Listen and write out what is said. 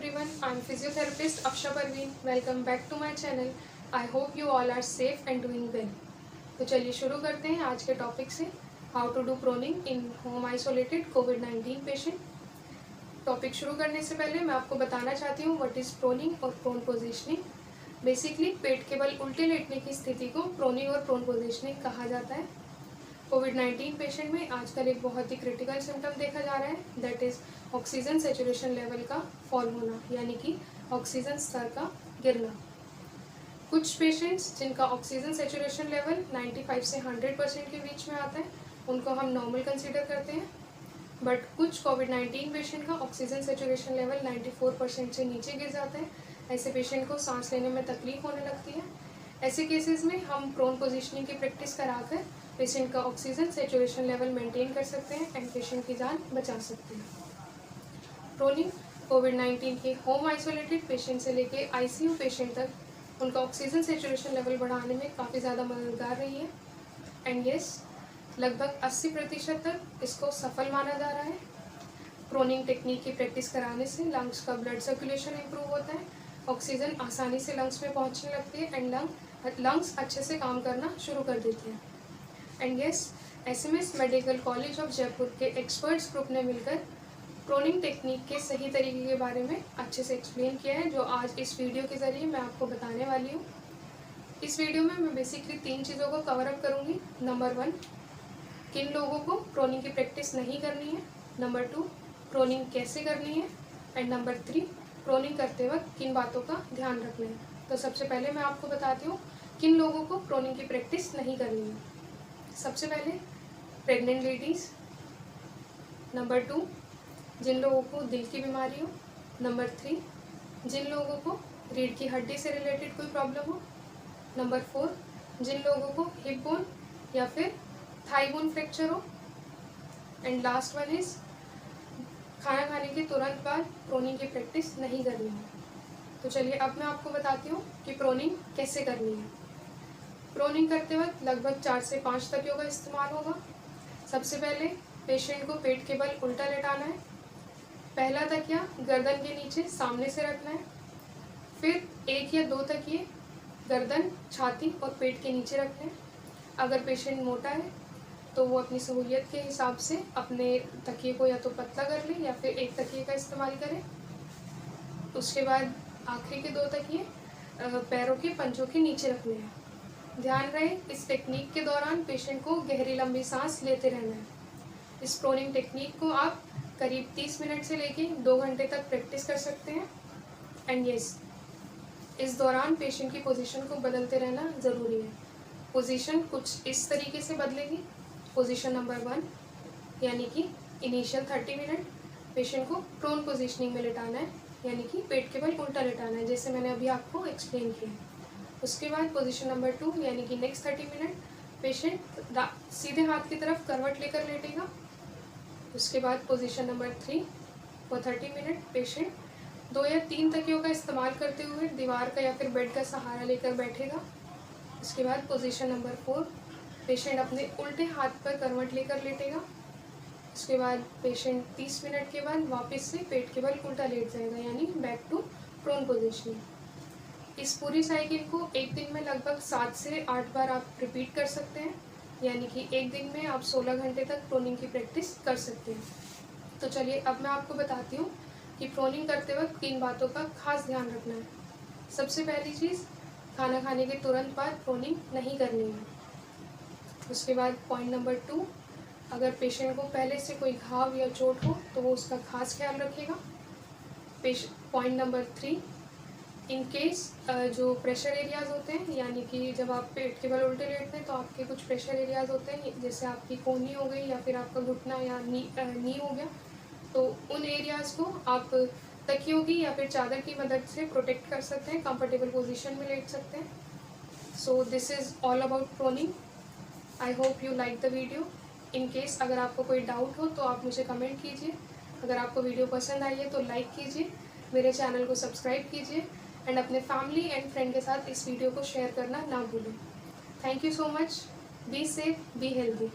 everyone, I am physiotherapist Afsha Parveen. Welcome back to my channel. I hope you all are safe and doing well. तो चलिए शुरू करते हैं आज के टॉपिक से, how to do proning in home isolated कोविड-19 patient. Topic शुरू करने से पहले मैं आपको बताना चाहती हूँ व्हाट इज़ प्रोनिंग और प्रोन पोजिशनिंग। बेसिकली पेट के बल उल्टे लेटने की स्थिति को प्रोनिंग और प्रोन पोजिशनिंग कहा जाता है। कोविड-19 पेशेंट में आजकल एक बहुत ही क्रिटिकल सिम्टम देखा जा रहा है, that is oxygen saturation level का फॉल होना, यानी कि ऑक्सीजन स्तर का गिरना। कुछ पेशेंट्स जिनका ऑक्सीजन सेचुरेशन लेवल 95 से 100% के बीच में आता है, उनको हम नॉर्मल कंसीडर करते हैं, बट कुछ कोविड-19 पेशेंट का ऑक्सीजन सेचुरेशन लेवल 94% से नीचे गिर जाता है। ऐसे पेशेंट को सांस लेने में तकलीफ होने लगती है। ऐसे केसेस में हम प्रोन पोजिशनिंग की प्रैक्टिस कराकर पेशेंट का ऑक्सीजन सेचुरेशन लेवल मेंटेन कर सकते हैं एंड पेशेंट की जान बचा सकते हैं। प्रोनिंग कोविड-19 के होम आइसोलेटेड पेशेंट से लेके आईसीयू पेशेंट तक उनका ऑक्सीजन सेचुरेशन लेवल बढ़ाने में काफ़ी ज़्यादा मददगार रही है एंड यस, लगभग 80% तक इसको सफल माना जा रहा है। प्रोनिंग टेक्निक की प्रैक्टिस कराने से लंग्स का ब्लड सर्कुलेशन इम्प्रूव होता है, ऑक्सीजन आसानी से लंग्स में पहुंचने लगती है एंड लंग्स अच्छे से काम करना शुरू कर देते हैं। And yes, SMS medical college of Jaipur के एक्सपर्ट्स ग्रुप ने मिलकर प्रोनिंग टेक्निक के सही तरीके के बारे में अच्छे से एक्सप्लेन किया है, जो आज इस वीडियो के ज़रिए मैं आपको बताने वाली हूँ। इस वीडियो में मैं बेसिकली 3 चीज़ों को कवर अप करूँगी। नंबर 1, किन लोगों को प्रोनिंग की प्रैक्टिस नहीं करनी है। नंबर 2, प्रोनिंग कैसे करनी है। एंड नंबर 3, प्रोनिंग करते वक्त किन बातों का ध्यान रखना है। तो सबसे पहले मैं आपको बताती हूँ किन लोगों को प्रोनिंग की प्रैक्टिस नहीं करनी है। सबसे पहले प्रेग्नेंट लेडीज़। नंबर 2, जिन लोगों को दिल की बीमारी हो। नंबर 3, जिन लोगों को रीढ़ की हड्डी से रिलेटेड कोई प्रॉब्लम हो। नंबर 4, जिन लोगों को हिप बोन या फिर थाई बोन फ्रैक्चर हो। एंड लास्ट वन इज़ खाना खाने के तुरंत बाद प्रोनिंग की प्रैक्टिस नहीं करनी है। तो चलिए अब मैं आपको बताती हूँ कि प्रोनिंग कैसे करनी है। प्रोनिंग करते वक्त लगभग 4 से 5 तकियों का इस्तेमाल होगा। सबसे पहले पेशेंट को पेट के बल उल्टा लेटाना है। पहला तकिया गर्दन के नीचे सामने से रखना है, फिर 1 या 2 तकिए गर्दन, छाती और पेट के नीचे रखने हैं। अगर पेशेंट मोटा है तो वो अपनी सहूलियत के हिसाब से अपने तकिए को या तो पतला कर ले या फिर 1 तकिए का इस्तेमाल करें। उसके बाद आखिरी के 2 तकिए पैरों के पंजों के नीचे रखने हैं। ध्यान रहे, इस टेक्निक के दौरान पेशेंट को गहरी लंबी सांस लेते रहना है। इस प्रोनिंग टेक्निक को आप करीब 30 मिनट से लेके 2 घंटे तक प्रैक्टिस कर सकते हैं। एंड यस, इस दौरान पेशेंट की पोजीशन को बदलते रहना ज़रूरी है। पोजीशन कुछ इस तरीके से बदलेगी। पोजीशन नंबर 1, यानी कि इनिशियल 30 मिनट पेशेंट को प्रोन पोजीशनिंग में लेटाना है, यानी कि पेट के बल उल्टा लेटाना है, जैसे मैंने अभी आपको एक्सप्लेन किया। उसके बाद पोजीशन नंबर 2, यानी कि नेक्स्ट 30 मिनट पेशेंट सीधे हाथ की तरफ करवट लेकर लेटेगा। उसके बाद पोजीशन नंबर 3, वो 30 मिनट पेशेंट 2 या 3 तकियों का इस्तेमाल करते हुए दीवार का या फिर बेड का सहारा लेकर बैठेगा। उसके बाद पोजीशन नंबर 4, पेशेंट अपने उल्टे हाथ पर करवट लेकर लेटेगा। उसके बाद पेशेंट 30 मिनट के बाद वापस से पेट के बल उल्टा लेट जाएगा, यानी बैक टू प्रोन पोजीशनिंग। इस पूरी साइकिल को एक दिन में लगभग 7 से 8 बार आप रिपीट कर सकते हैं, यानी कि एक दिन में आप 16 घंटे तक प्रोनिंग की प्रैक्टिस कर सकते हैं। तो चलिए अब मैं आपको बताती हूँ कि प्रोनिंग करते वक्त किन बातों का खास ध्यान रखना है। सबसे पहली चीज़, खाना खाने के तुरंत बाद प्रोनिंग नहीं करनी है। उसके बाद पॉइंट नंबर 2, अगर पेशेंट को पहले से कोई घाव या चोट हो तो वो उसका खास ख्याल रखेगा। पॉइंट नंबर 3, इन केस जो प्रेशर एरियाज़ होते हैं, यानी कि जब आप पेट के बल उल्टे लेटते हैं तो आपके कुछ प्रेशर एरियाज़ होते हैं, जैसे आपकी कोहनी हो गई या फिर आपका घुटना या नी हो गया, तो उन एरियाज़ को आप तकियों की या फिर चादर की मदद से प्रोटेक्ट कर सकते हैं, कंफर्टेबल पोजीशन में लेट सकते हैं। So this is all about proning. I hope you like the video. In case अगर आपको कोई डाउट हो तो आप मुझे कमेंट कीजिए। अगर आपको वीडियो पसंद आई है तो लाइक कीजिए, मेरे चैनल को सब्सक्राइब कीजिए एंड अपने फैमिली एंड फ्रेंड के साथ इस वीडियो को शेयर करना ना भूलें। Thank you so much. Be safe, be healthy.